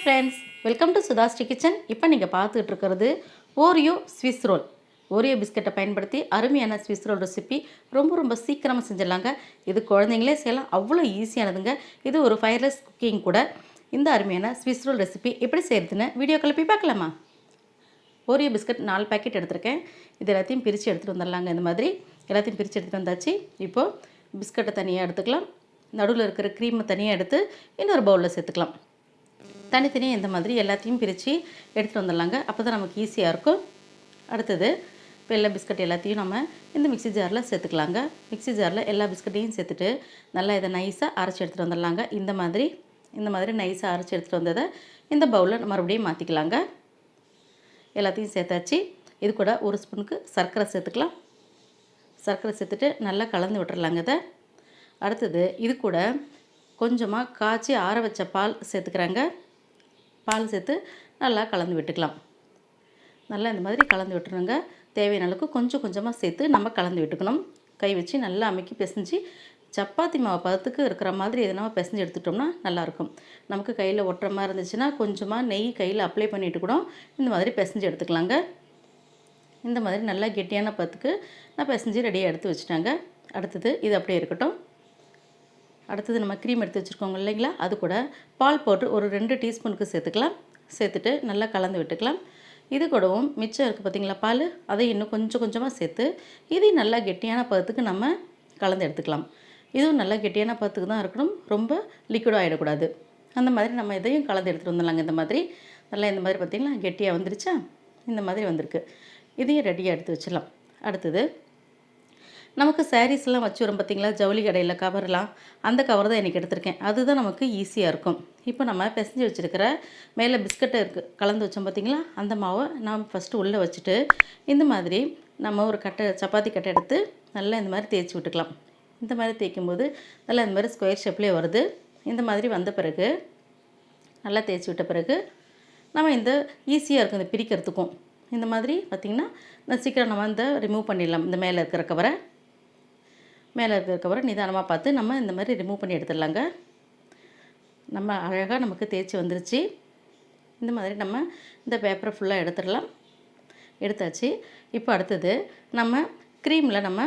Friends, welcome to SudhaSri kitchen. இப்போ நீங்கள் பார்த்துட்டு இருக்கிறது ஓரியோ ஸ்விஸ் ரோல். ஓரியோ பிஸ்கட்டை பயன்படுத்தி அருமையான ஸ்விஸ் ரோல் ரெசிபி ரொம்ப சீக்கிரமாக செஞ்சிடலாங்க. இது குழந்தைங்களே செய்யலாம், அவ்வளோ ஈஸியானதுங்க. இது ஒரு ஃபயர்லெஸ் குக்கிங் கூட. இந்த அருமையான ஸ்விஸ் ரோல் ரெசிபி எப்படி செய்கிறதுன்னு வீடியோக்களை போய் பார்க்கலாமா? ஓரியோ பிஸ்கட் 4 பேக்கெட் எடுத்திருக்கேன். இது எல்லாத்தையும் பிரித்து எடுத்துகிட்டு வந்துடலாங்க. இந்த மாதிரி எல்லாத்தையும் பிரித்து எடுத்துகிட்டு வந்தாச்சு. இப்போது பிஸ்கட்டை தனியாக எடுத்துக்கலாம். நடுவில் இருக்கிற க்ரீமை தனியாக எடுத்து இன்னொரு பவுலில் சேர்த்துக்கலாம். தனித்தனியாக இந்த மாதிரி எல்லாத்தையும் பிரித்து எடுத்துகிட்டு வந்துடலாங்க. அப்போ தான் நமக்கு ஈஸியாக இருக்கும். அடுத்தது இப்போ எல்லா பிஸ்கட் எல்லாத்தையும் நம்ம இந்த மிக்ஸி ஜாரில் சேர்த்துக்கலாங்க. மிக்ஸி ஜாரில் எல்லா பிஸ்கட்டையும் சேர்த்துட்டு நல்லா இதை நைஸாக அரைச்சி எடுத்துகிட்டு வந்துடலாங்க. இந்த மாதிரி நைஸாக அரைச்சி எடுத்துகிட்டு வந்ததை இந்த பவுலில் மறுபடியும் மாற்றிக்கலாங்க. எல்லாத்தையும் சேர்த்தாச்சு. இது கூட ஒரு ஸ்பூனுக்கு சர்க்கரை சேர்த்துக்கலாம். சர்க்கரை சேர்த்துட்டு நல்லா கலந்து விட்டுறலாங்க இதை. அடுத்தது இது கூட கொஞ்சமாக காய்ச்சி ஆற வச்ச பால் சேர்த்துக்கிறாங்க. பால் சேர்த்து நல்லா கலந்து விட்டுக்கலாம். நல்லா இந்த மாதிரி கலந்து விட்டுருங்க. தேவையான அளவுக்கு கொஞ்சமாக சேர்த்து நம்ம கலந்து விட்டுக்கணும். கை வச்சு நல்லா அமுக்கி பிசைஞ்சு சப்பாத்தி மாவு பதத்துக்கு இருக்கிற மாதிரி இதை நம்ம பிசைஞ்சு எடுத்துட்டோம்னா நல்லாயிருக்கும். நமக்கு கையில் ஒட்டுற மாதிரி இருந்துச்சுன்னா கொஞ்சமாக நெய் கையில் அப்ளை பண்ணிவிட்டு கூட இந்த மாதிரி பிசைஞ்சு எடுத்துக்கலாங்க. இந்த மாதிரி நல்லா கெட்டியான பதத்துக்கு நான் பிசைஞ்சு ரெடியாக எடுத்து வச்சுட்டாங்க. அடுத்தது இது அப்படியே இருக்கட்டும். அடுத்தது நம்ம க்ரீம் எடுத்து வச்சுருக்கோங்க இல்லைங்களா, அது கூட பால் பவுட்ரு ஒரு 2 டீஸ்பூனுக்கு சேர்த்துக்கலாம். சேர்த்துட்டு நல்லா கலந்து விட்டுக்கலாம். இது கூடவும் மிச்சம் இருக்குது பார்த்திங்களா பால், அதை இன்னும் கொஞ்சமாக சேர்த்து இதையும் நல்லா கெட்டியான பதத்துக்கு நம்ம கலந்து எடுத்துக்கலாம். இதுவும் நல்லா கெட்டியான பதத்துக்கு தான் இருக்கணும், ரொம்ப லிக்விடாக ஆகிடக்கூடாது. அந்த மாதிரி நம்ம இதையும் கலந்து எடுத்துகிட்டு வந்துடலாங்க. இந்த மாதிரி நல்லா இந்த மாதிரி பார்த்திங்களா கெட்டியாக வந்துருச்சா, இந்த மாதிரி வந்திருக்கு. இதையும் ரெடியாக எடுத்து வச்சிடலாம். அடுத்தது நமக்கு சாரீஸ்லாம் வச்சு வரும் பார்த்திங்களா, ஜவுளி கடையில் கவர்லாம், அந்த கவர் தான் எனக்கு எடுத்திருக்கேன். அதுதான் நமக்கு ஈஸியாக இருக்கும். இப்போ நம்ம பிசைஞ்சு வச்சுருக்கிற மேலே பிஸ்கட்டை கலந்து வச்சோம் பார்த்திங்களா, அந்த மாவை நாம் ஃபஸ்ட்டு உள்ளே வச்சுட்டு இந்த மாதிரி நம்ம ஒரு சப்பாத்தி கட்டை எடுத்து நல்லா இந்த மாதிரி தேய்ச்சி விட்டுக்கலாம். இந்த மாதிரி தேய்க்கும்போது நல்லா இந்த மாதிரி ஸ்கொயர் ஷேப்லேயே வருது. இந்த மாதிரி வந்த பிறகு நல்லா தேய்ச்சி விட்ட பிறகு நம்ம இந்த ஈஸியாக இருக்கும் இந்த பிரிக்கிறதுக்கும். இந்த மாதிரி பார்த்திங்கன்னா நான் சீக்கிரம் நம்ம இந்த ரிமூவ் பண்ணிடலாம். இந்த மேலே இருக்கிற கவரை நிதானமாக பார்த்து நம்ம இந்த மாதிரி ரிமூவ் பண்ணி எடுத்துடலாங்க. நம்ம அழகாக நமக்கு தேய்ச்சி வந்துருச்சு. இந்த மாதிரி நம்ம இந்த பேப்பரை ஃபுல்லாக எடுத்தாச்சு. இப்போ அடுத்தது நம்ம க்ரீமில் நம்ம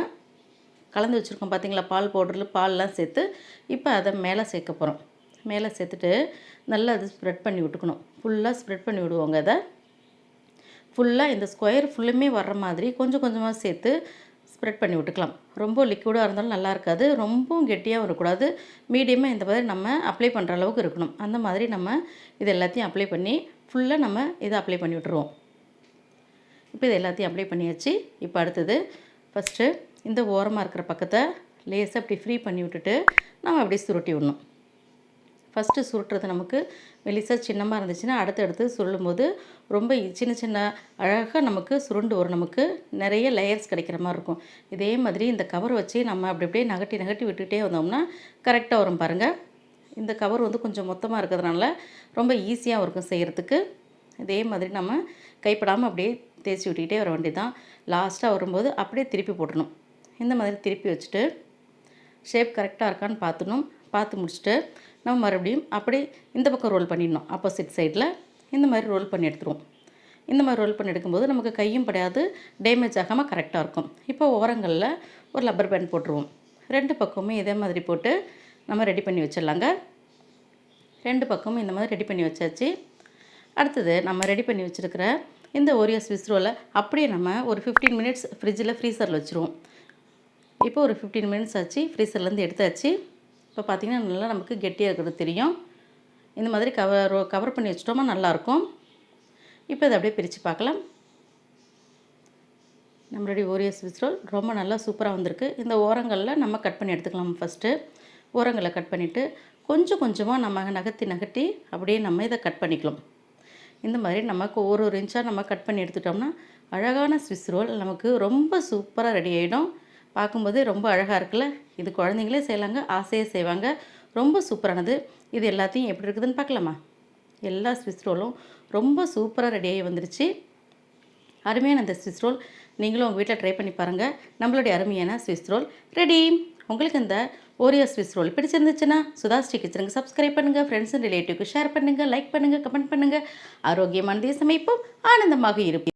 கலந்து வச்சுருக்கோம் பார்த்திங்களா, பால் பவுடரில் பால்லாம் சேர்த்து இப்போ அதை மேலே சேர்க்க போகிறோம். மேலே சேர்த்துட்டு நல்லா அது ஸ்ப்ரெட் பண்ணி விட்டுக்கணும். ஃபுல்லாக ஸ்ப்ரெட் பண்ணி விடுவோங்க. அதை ஃபுல்லாக இந்த ஸ்கொயர் ஃபுல்லுமே வர்ற மாதிரி கொஞ்சமாக சேர்த்து ஸ்ப்ரெட் பண்ணி விட்டுக்கலாம். ரொம்ப லிக்விடாக இருந்தாலும் நல்லா இருக்காது, ரொம்பவும் கெட்டியாக வரக்கூடாது. மீடியமாக இந்த மாதிரி நம்ம அப்ளை பண்ணுற அளவுக்கு இருக்கணும். அந்த மாதிரி நம்ம இது எல்லாத்தையும் அப்ளை பண்ணி ஃபுல்லாக நம்ம இதை அப்ளை பண்ணி விட்டுருவோம். இப்போ இது எல்லாத்தையும் அப்ளை பண்ணியாச்சு. இப்போ அடுத்தது ஃபஸ்ட்டு இந்த ஓரமாக இருக்கிற பக்கத்தை லேசாக அப்படி ஃப்ரீ பண்ணி விட்டுட்டு நம்ம அப்படியே சுருட்டி விடணும். ஃபஸ்ட்டு சுருட்டுறது நமக்கு மெலிசாக சின்னமாக இருந்துச்சுன்னா அடுத்தடுத்து சுருளும்போது ரொம்ப சின்ன அழகாக நமக்கு சுருண்டு வரும். நமக்கு நிறைய லேயர்ஸ் கிடைக்கிற மாதிரி இருக்கும். இதே மாதிரி இந்த கவர் வச்சு நம்ம அப்படியே நகட்டி விட்டுக்கிட்டே வந்தோம்னா கரெக்டாக வரும் பாருங்கள். இந்த கவர் வந்து கொஞ்சம் மொத்தமாக இருக்கிறதுனால ரொம்ப ஈஸியாக இருக்கும் செய்கிறதுக்கு. இதே மாதிரி நம்ம கைப்படாமல் அப்படியே தேய்ச்சி விட்டுக்கிட்டே வர வேண்டியதான். லாஸ்ட்டாக வரும்போது அப்படியே திருப்பி போட்டணும். இந்த மாதிரி திருப்பி வச்சுட்டு ஷேப் கரெக்டாக இருக்கான்னு பார்த்து முடிச்சுட்டு நம்ம மறுபடியும் அப்படியே இந்த பக்கம் ரோல் பண்ணிடணும். ஆப்போசிட் சைடில் இந்த மாதிரி ரோல் பண்ணி எடுத்துருவோம். இந்த மாதிரி ரோல் பண்ணி எடுக்கும்போது நமக்கு கையும் படாது, டேமேஜ் ஆகாமல் கரெக்டாக இருக்கும். இப்போ ஓரங்களில் ஒரு லப்பர் பேண்ட் போட்டுருவோம். 2 பக்கமுமே இதே மாதிரி போட்டு நம்ம ரெடி பண்ணி வச்சிடலாங்க. 2 பக்கமும் இந்த மாதிரி ரெடி பண்ணி வச்சாச்சு. அடுத்தது நம்ம ரெடி பண்ணி வச்சுருக்கிற இந்த ஓரியோ ஸ்விஸ் ரோலை அப்படியே நம்ம ஒரு 15 மினிட்ஸ் ஃப்ரீசரில் வச்சுருவோம். இப்போ ஒரு 15 மினிட்ஸ் ஆச்சு, ஃப்ரீசர்லேருந்து எடுத்தாச்சு. இப்போ பார்த்திங்கன்னா நல்லா நமக்கு கெட்டியாக இருக்கிறது தெரியும். இந்த மாதிரி கவர் பண்ணி வச்சிட்டோமா நல்லாயிருக்கும். இப்போ இதை அப்படியே பிரித்து பார்க்கலாம். நம்மளுடைய ஓரியோ ஸ்விஸ் ரோல் ரொம்ப நல்லா சூப்பராக வந்திருக்கு. இந்த ஓரங்களில் நம்ம கட் பண்ணி எடுத்துக்கலாம். ஃபஸ்ட்டு ஓரங்களை கட் பண்ணிவிட்டு கொஞ்சமாக நம்ம நகர்த்தி அப்படியே நம்ம இதை கட் பண்ணிக்கலாம். இந்த மாதிரி நமக்கு ஒரு இன்ச்சாக நம்ம கட் பண்ணி எடுத்துட்டோம்னா அழகான ஸ்விஸ் ரோல் நமக்கு ரொம்ப சூப்பராக ரெடி ஆகிடும். பார்க்கும்போது ரொம்ப அழகாக இருக்குல்ல. இது குழந்தைங்களே செய்யலாங்க, ஆசையாக செய்வாங்க. ரொம்ப சூப்பரானது. இது எல்லாத்தையும் எப்படி இருக்குதுன்னு பார்க்கலாமா? எல்லா ஸ்விஸ் ரோலும் ரொம்ப சூப்பராக ரெடியாகி வந்துருச்சு. அருமையான இந்த ஸ்விஸ் ரோல் நீங்களும் உங்கள் வீட்டில் ட்ரை பண்ணி பாருங்கள். நம்மளுடைய அருமையான ஸ்விஸ் ரோல் ரெடி. உங்களுக்கு இந்த ஓரியோ ஸ்விஸ் ரோல் பிடிச்சிருந்துச்சுன்னா சுதாஸ்ரீ கிச்சனுக்கு சப்ஸ்கிரைப் பண்ணுங்கள், ஃப்ரெண்ட்ஸ் அண்ட் ரிலேட்டிவ்க்கு ஷேர் பண்ணுங்கள், லைக் பண்ணுங்கள், கமெண்ட் பண்ணுங்கள். ஆரோக்கியமானதை சமைப்போம், ஆனந்தமாக இருப்போம்.